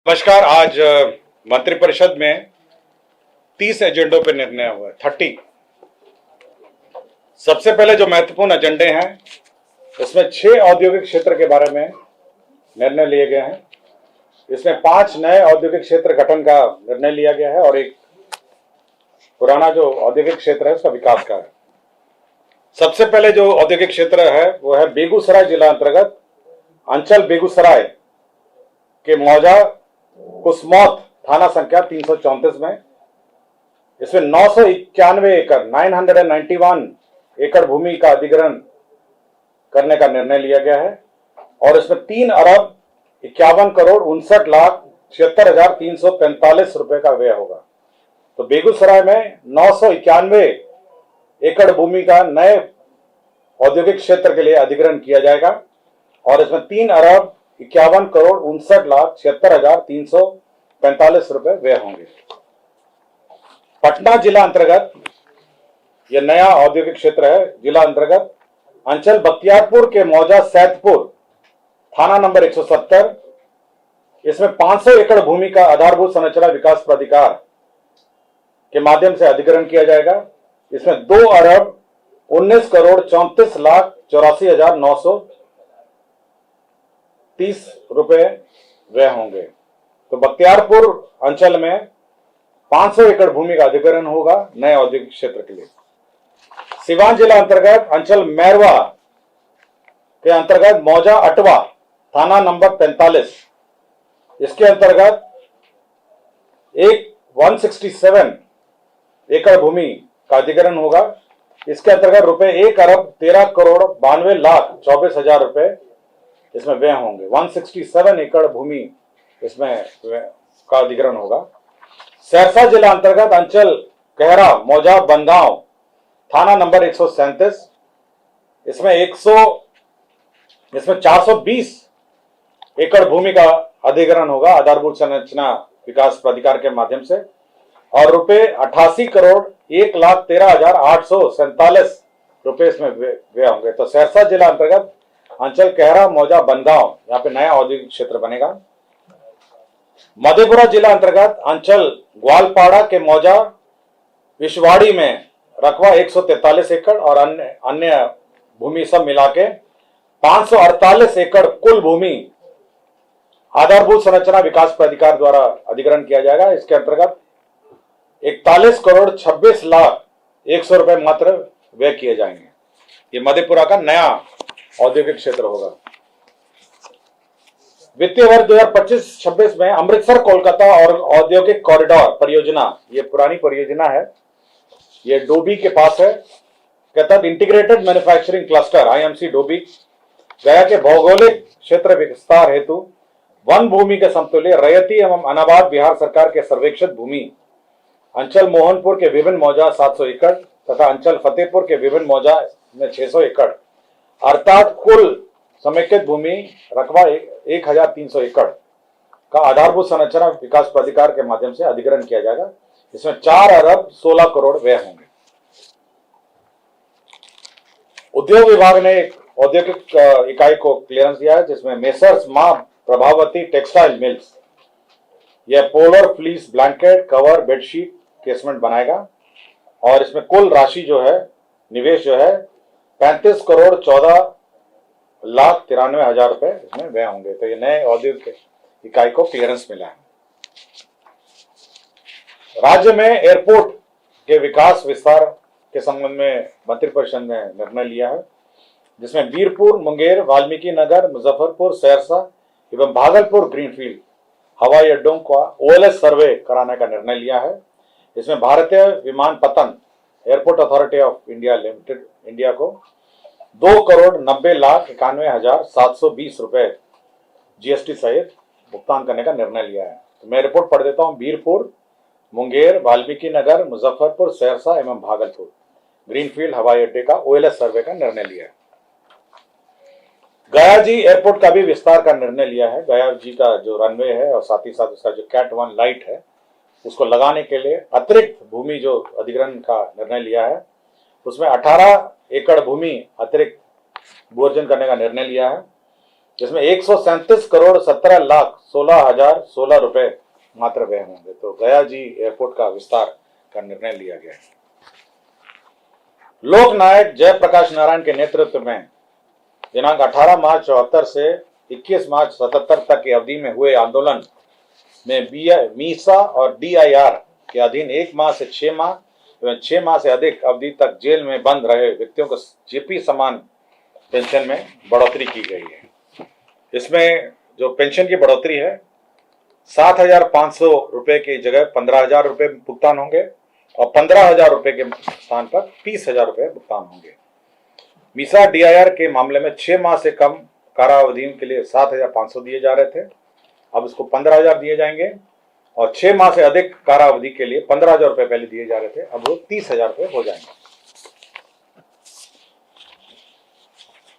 नमस्कार। आज मंत्रिपरिषद में 30 एजेंडों पर निर्णय हुआ है। 30। सबसे पहले जो महत्वपूर्ण एजेंडे हैं इसमें 6 औद्योगिक क्षेत्र के बारे में निर्णय लिए गए हैं। इसमें 5 नए औद्योगिक क्षेत्र गठन का निर्णय लिया गया है और एक पुराना जो औद्योगिक क्षेत्र है उसका विकास का है। सबसे पहले जो औद्योगिक क्षेत्र है वो है बेगूसराय जिला अंतर्गत अंचल बेगूसराय के मौजा कुसमौत थाना संख्या 334 में। इसमें 991 एकड़ 991 एकड़ भूमि का अधिग्रहण करने का निर्णय लिया गया है और इसमें 3 अरब 51 करोड़ 59,76,345 रुपए का व्यय होगा। तो बेगूसराय में 991 एकड़ भूमि का नए औद्योगिक क्षेत्र के लिए अधिग्रहण किया जाएगा और इसमें 3 अरब 51 करोड़ 59,76,345 रुपए व्यय होंगे। पटना जिला अंतर्गत यह नया औद्योगिक क्षेत्र है। जिला अंतर्गत अंचल बख्तियारपुर के मौजा सैदपुर थाना नंबर 170। इसमें 500 एकड़ भूमि का आधारभूत संरचना विकास प्राधिकार के माध्यम से अधिग्रहण किया जाएगा। इसमें 2 अरब 19 करोड़ 34,84,930 रुपए व्यय होंगे। तो बख्तियारपुर अंचल में 500 एकड़ भूमि का अधिग्रहण होगा नए औद्योगिक क्षेत्र के लिए। सिवान जिला अंतर्गत अंचल मैरवा के अंतर्गत मौजा अटवा थाना नंबर 45। इसके अंतर्गत 167 एकड़ भूमि का अधिग्रहण होगा। इसके अंतर्गत रुपए 1 अरब 13 करोड़ 92,24,000 रुपए इसमें व्यय होंगे। 167 एकड़ भूमि इसमें का अधिग्रहण होगा। सहरसा जिला अंतर्गत अंचल कहरा मौजा बनगांव थाना नंबर 137। इसमें 420 एकड़ भूमि का अधिग्रहण होगा आधारभूत संरचना विकास प्राधिकार के माध्यम से और रुपए 88 करोड़ 1,13,847 रुपए इसमें व्यय होंगे। तो सहरसा जिला अंतर्गत अंचल कहरा मौजा बनगांव यहाँ पे नया औद्योगिक क्षेत्र बनेगा। मधेपुरा जिला अंतर्गत अंचल ग्वालपाड़ा के मौजा विश्वाड़ी में रकबा 143 एकड़ और अन्य भूमि सब मिला के 548 एकड़ कुल भूमि आधारभूत संरचना विकास प्राधिकार द्वारा अधिग्रहण किया जाएगा। इसके अंतर्गत 41 करोड़ 26 लाख 100 रुपए मात्र व्यय किए जाएंगे। ये मधेपुरा का नया औद्योगिक क्षेत्र होगा। वित्तीय वर्ष 2025-26 में अमृतसर कोलकाता और औद्योगिक कॉरिडोर परियोजना, ये पुरानी परियोजना है, ये डोबी के पास है। कहता है integrated manufacturing cluster IMC Dobby गया के भौगोलिक क्षेत्र विस्तार हेतु वन भूमि के समतुल्य रैयती एवं अनाबाद बिहार सरकार के सर्वेक्षित भूमि अंचल मोहनपुर के विभिन्न मौजा 700 एकड़ तथा अंचल फतेहपुर के विभिन्न मौजा में 600 एकड़ अर्थात कुल समेकित भूमि रकबा 1,300 एकड़ का आधारभूत संरचना विकास प्राधिकार के माध्यम से अधिग्रहण किया जाएगा। इसमें 4 अरब 16 करोड़ व्यय होंगे। उद्योग विभाग ने एक औद्योगिक इकाई को क्लियरेंस दिया है जिसमें मेसर्स मां प्रभावती टेक्सटाइल मिल्स यह polar fleece blanket cover bedsheet casement बनाएगा और इसमें कुल राशि जो है निवेश जो है 35 करोड़ 14,93,000 रुपए इसमें व्यय होंगे। तो ये नए औद्योगिक इकाई को क्लियरेंस मिला है। राज्य में एयरपोर्ट के विकास विस्तार के संबंध में मंत्रिपरिषद ने निर्णय लिया है जिसमें वीरपुर मुंगेर वाल्मीकि नगर मुजफ्फरपुर सहरसा एवं भागलपुर ग्रीनफील्ड हवाई अड्डों का ओएलएस सर्वे कराने का निर्णय लिया है। इसमें भारतीय विमानपत्तन airport authority of India limited India को 2 करोड़ 90,91,720 रुपए जीएसटी सहित भुगतान करने का निर्णय लिया है। तो मैं रिपोर्ट पढ़ देता हूं। वीरपुर मुंगेर वाल्मीकि नगर मुजफ्फरपुर सहरसा एवं भागलपुर ग्रीनफील्ड हवाई अड्डे का ओएलएस सर्वे का निर्णय लिया है। गया जी एयरपोर्ट का भी विस्तार का निर्णय लिया है। गया जी का जो रनवे है और साथ ही साथ उसका जो कैट 1 लाइट है उसको लगाने के लिए अतिरिक्त भूमि जो अधिग्रहण का निर्णय लिया है उसमें 18 एकड़ भूमि अतिरिक्त भू अर्जन करने का निर्णय लिया है जिसमें 137 करोड़ 17 लाख 16 हजार 16 रुपए मात्र व्यय होंगे। तो गया जी एयरपोर्ट का विस्तार का निर्णय लिया गया है। लोक नायक जयप्रकाश नारायण के नेतृत्व में दिनांक 18 मार्च 74 से 21 मार्च 77 तक की अवधि में हुए आंदोलन में मीसा और DIR के अधीन 1 माह से 6 माह एवं 6 माह से अधिक अवधि तक जेल में बंद रहे व्यक्तियों को JP समान पेंशन में बढ़ोतरी की गई है। इसमें जो पेंशन की बढ़ोतरी है 7,500 रुपए की जगह 15,000 रुपए भुगतान होंगे और 15,000 रुपए के स्थान पर 30,000 रुपए भुगतान होंगे। मीसा DIR के मामले में 6 माह से कम कारावधि के लिए 7,500 दिए जा रहे थे, अब इसको 15,000 दिए जाएंगे और 6 माह से अधिक कारावधि के लिए 15,000 रुपए पहले दिए जा रहे थे, अब वो 30,000 रुपए हो जाएंगे।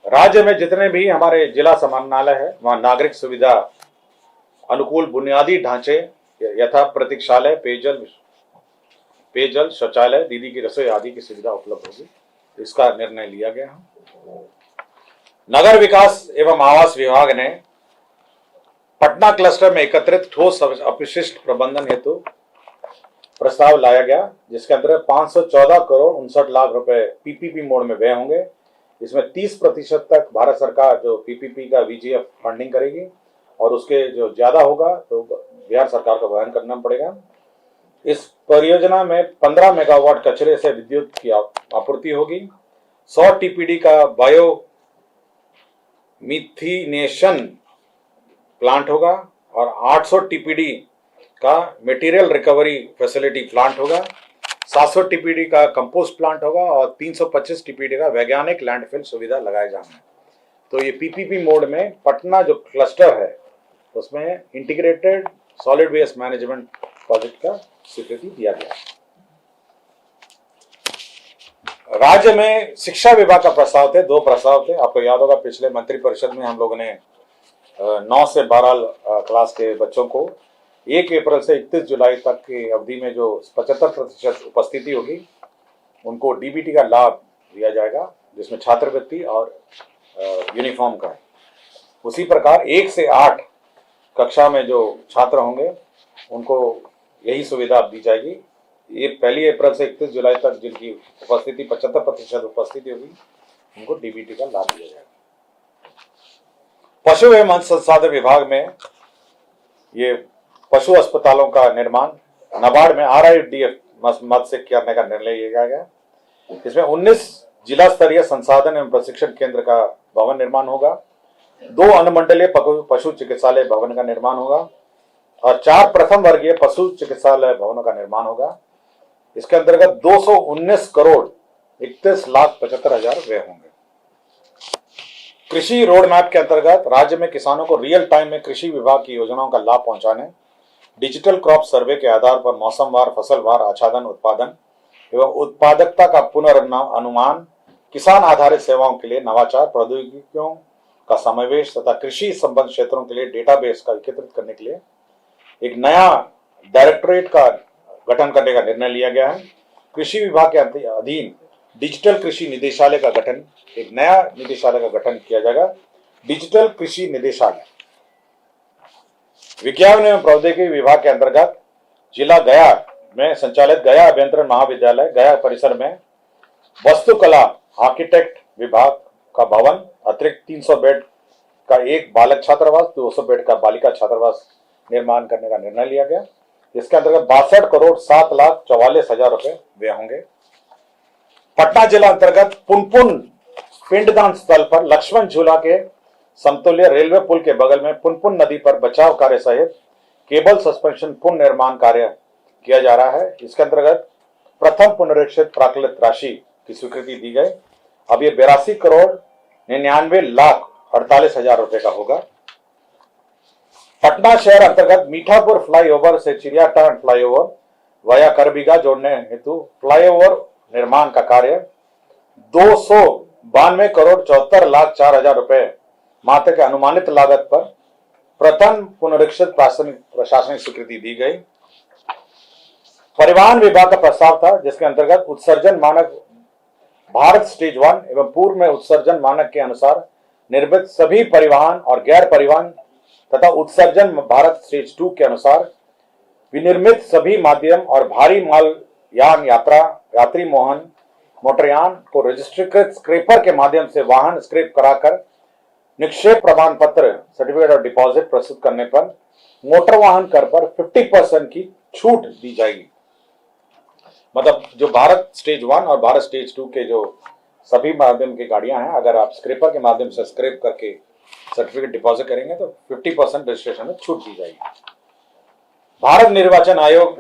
राज्य में जितने भी हमारे जिला समाहरणालय है वहां नागरिक सुविधा अनुकूल बुनियादी ढांचे यथा प्रतीक्षालय, पेयजल, शौचालय, दीदी की रसोई आदि की सुविधा उपलब्ध होगी, इसका निर्णय लिया गया। नगर विकास एवं आवास विभाग ने पटना क्लस्टर में एकत्रित ठोस अपशिष्ट प्रबंधन हेतु प्रस्ताव लाया गया, जिसके अंतर्गत 514 करोड़ 59 लाख रुपए PPP मोड में व्यय होंगे। इसमें 30% तक भारत सरकार जो PPP का VGF फंडिंग करेगी और उसके जो ज्यादा होगा तो बिहार सरकार को वहन करना पड़ेगा। इस परियोजना में 15 मेगावाट कचरे से विद्युत की आपूर्ति होगी, 100 TPD का बायो मिथिनेशन प्लांट होगा और 800 TPD का मटेरियल रिकवरी फैसिलिटी प्लांट होगा, 700 TPD का कंपोस्ट प्लांट होगा और 325 TPD का वैज्ञानिक लैंडफिल सुविधा लगाए जाएंगे। तो ये PPP मोड में पटना जो क्लस्टर है उसमें integrated solid waste management project का स्वीकृति दिया गया। राज्य में शिक्षा विभाग का प्रस्ताव थे, 2 प्रस्ताव थे। आपको याद होगा पिछले मंत्रिपरिषद में हम लोगों ने 9 से 12 क्लास के बच्चों को 1 अप्रैल से 31 जुलाई तक की अवधि में जो 75% उपस्थिति होगी उनको DBT का लाभ दिया जाएगा, जिसमें छात्रवृत्ति और यूनिफॉर्म का है। उसी प्रकार 1 से 8 कक्षा में जो छात्र होंगे उनको यही सुविधा दी जाएगी। ये 1 अप्रैल से 31 जुलाई तक जिनकी उपस्थिति 75% उपस्थिति होगी उनको DBT का लाभ दिया जाएगा। पशु एवं मत्स्य संसाधन विभाग में ये पशु अस्पतालों का निर्माण नाबार्ड में RIDF मद से करने का निर्णय लिया गया। इसमें 19 जिला स्तरीय संसाधन एवं प्रशिक्षण केंद्र का भवन निर्माण होगा, 2 अनुमंडलीय पशु चिकित्सालय भवन का निर्माण होगा और 4 प्रथम वर्गीय पशु चिकित्सालय भवनों का निर्माण होगा। इसके अंतर्गत 219 करोड़ 31 लाख 75 हजार व्यय होंगे। कृषि रोड मैप के अंतर्गत राज्य में किसानों को रियल टाइम में कृषि विभाग की योजनाओं का लाभ पहुंचाने, डिजिटल क्रॉप सर्वे के आधार पर मौसमवार, फसलवार आच्छादन, उत्पादन एवं उत्पादकता का पुनर्अनुमान, किसान आधारित सेवाओं के लिए नवाचार, प्रौद्योगिकियों का समावेश तथा कृषि संबंध क्षेत्रों के लिए डेटाबेस का एकत्रित करने के लिए एक नया डायरेक्टोरेट का गठन करने का निर्णय लिया गया है। कृषि विभाग के अधीन डिजिटल कृषि निदेशालय का गठन, एक नया निदेशालय का गठन किया जाएगा, डिजिटल कृषि निदेशालय। विज्ञान एवं प्रौद्योगिकी विभाग के अंतर्गत जिला गया में संचालित गया अभियंत्रण महाविद्यालय गया परिसर में वास्तुकला आर्किटेक्ट विभाग का भवन, अतिरिक्त 300 बेड का एक बालक छात्रावास, 200 बेड का बालिका छात्रावास निर्माण करने का निर्णय लिया गया। इसके अंतर्गत 62 करोड़ 7 लाख 44 हजार रुपए व्यय होंगे। पटना जिला अंतर्गत पुनपुन पिंडदान स्थल पर लक्ष्मण झूला के समतुल्य रेलवे पुल के बगल में पुनपुन नदी पर बचाव कार्य सहित केबल सस्पेंशन पुनः निर्माण कार्य किया जा रहा है। इसके अंतर्गत प्रथम पुनरीक्षित प्राकृत राशि की स्वीकृति दी गई। अब ये 82 करोड़ 99 लाख 48 हजार रुपए का होगा। पटना शहर अंतर्गत मीठापुर फ्लाईओवर से चिड़ियाटांड फ्लाईओवर वाया करबीघा जोड़ने हेतु फ्लाईओवर निर्माण का कार्य 292 करोड़ 74 लाख 4 हजार रुपए मात्र के अनुमानित लागत पर प्रथम पुनरीक्षित प्रशासनिक स्वीकृति दी गई। परिवहन विभाग का प्रस्ताव था जिसके अंतर्गत उत्सर्जन मानक भारत स्टेज 1 एवं पूर्व में उत्सर्जन मानक के अनुसार निर्मित सभी परिवहन और गैर परिवहन तथा उत्सर्जन भारत स्टेज 2 के अनुसार विनिर्मित सभी माध्यम और भारी माल यान यात्री मोटरयान को रजिस्ट्रीकृत स्क्रैपर के माध्यम से वाहन स्क्रैप कराकर निक्षेप प्रमाण पत्र सर्टिफिकेट ऑफ डिपॉजिट प्रस्तुत करने पर मोटर वाहन कर पर 50% की छूट दी जाएगी। मतलब जो भारत स्टेज 1 और भारत स्टेज 2 के जो सभी माध्यम की गाड़ियां हैं, अगर आप स्क्रैपर के माध्यम से स्क्रैप करके सर्टिफिकेट डिपॉजिट करेंगे तो 50% रजिस्ट्रेशन में छूट दी जाएगी। भारत निर्वाचन आयोग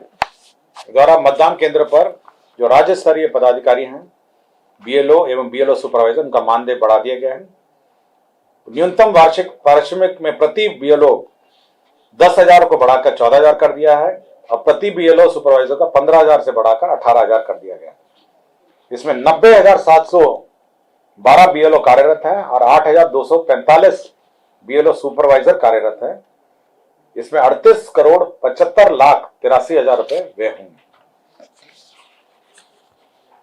द्वारा मतदान केंद्र पर जो राज्य स्तरीय पदाधिकारी हैं, बीएलओ एवं बीएलओ सुपरवाइजर, उनका मानदेय बढ़ा दिया गया है। न्यूनतम वार्षिक पारिश्रमिक में प्रति बीएलओ 10,000 को बढ़ाकर 14,000 कर दिया है और प्रति बीएलओ सुपरवाइजर का 15,000 से बढ़ाकर 18,000 कर दिया गया है। इसमें 90,712 बीएलओ कार्यरत हैं और 8,245 बीएलओ सुपरवाइजर कार्यरत हैं। इसमें 38,75,83,000 रुपए व्यय होंगे।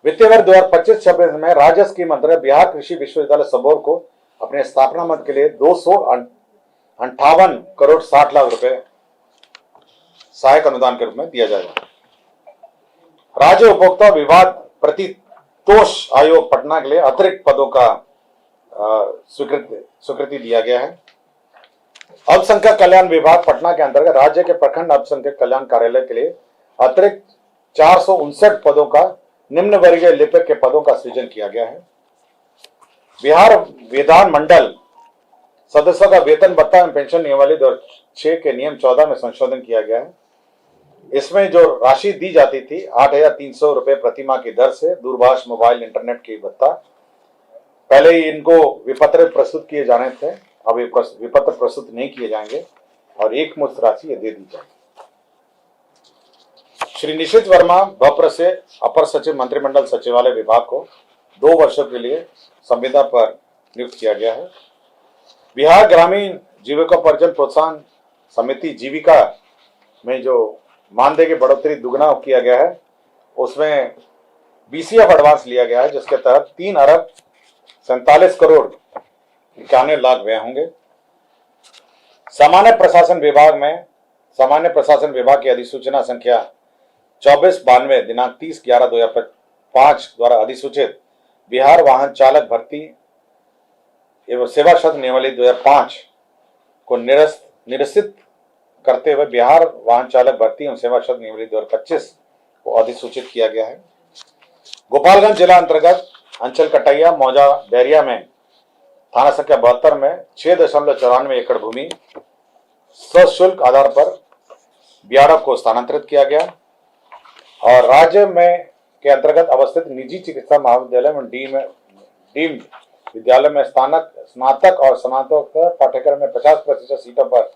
वित्तीय वर्ष 2025-26 में राज्य स्कीम अंतर्गत बिहार कृषि विश्वविद्यालय सबौर को अपने स्थापना मद के लिए 258 करोड़ 60 लाख रुपए सहायक अनुदान के रूप में दिया जाएगा। राज्य उपभोक्ता विवाद प्रतितोष आयोग पटना के लिए अतिरिक्त पदों का स्वीकृति दिया गया है। अल्पसंख्यक कल्याण विभाग पटना के अंतर्गत राज्य के प्रखंड अल्पसंख्यक कल्याण कार्यालय के लिए अतिरिक्त 459 पदों का निम्न वर्गीय लिपिक के पदों का सृजन किया गया है। बिहार विधान मंडल सदस्यों का वेतन भत्ता एवं पेंशन नियमावली 2006 के नियम 14 में संशोधन किया गया है। इसमें जो राशि दी जाती थी 8,300 रुपए प्रतिमाह की दर से दूरभाष, मोबाइल, इंटरनेट की भत्ता, पहले ही इनको विपत्र प्रस्तुत किए जाने थे, अब विपत्र प्रस्तुत नहीं किए जाएंगे और एक मुश्त राशि ये दे दी जाएगी। श्री निशित वर्मा बप्र से अपर सचिव मंत्रिमंडल सचिवालय विभाग को 2 वर्षों के लिए संविदा पर नियुक्त किया गया है। बिहार ग्रामीण जीविकोपार्जन प्रोत्साहन समिति जीविका में जो मानदेय की बढ़ोतरी दुगना किया गया है, उसमें बीसीएफ एडवांस लिया गया है, जिसके तहत 3,47 करोड़ 91 लाख व्यय होंगे। सामान्य प्रशासन विभाग की अधिसूचना संख्या 2492 दिनांक 30/11/2005 द्वारा अधिसूचित बिहार वाहन चालक भर्ती एवं सेवा शर्त नियमावली 2005 को निरसित करते हुए बिहार वाहन चालक भर्ती एवं सेवा शर्त नियमावली 2025 को अधिसूचित किया गया है। गोपालगंज जिला अंतर्गत अंचल कटैया मौजा बैरिया में थाना संख्या 72 में 6.94 एकड़ भूमि सशुल्क आधार पर बीआरएफ को स्थानांतरित किया गया और राज्य में के अंतर्गत अवस्थित निजी चिकित्सा महाविद्यालय में डीम्ड विद्यालय में स्नातक और स्नातकोत्तर पाठ्यक्रम में 50% सीटों पर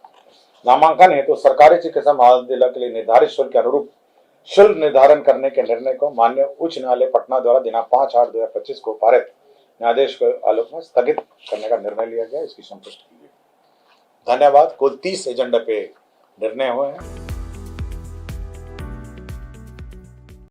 नामांकन हेतु सरकारी चिकित्सा महाविद्यालय के लिए निर्धारित शुल्क के अनुरूप शुल्क निर्धारण करने के निर्णय को माननीय उच्च न्यायालय पटना द्वारा दिनांक 5/8/2025 को पारित न्यायाधीश के आलोक में स्थगित करने का निर्णय लिया गया। इसकी संतुष्टि की गई। धन्यवाद। कुल 30 एजेंडा पे निर्णय हुए हैं।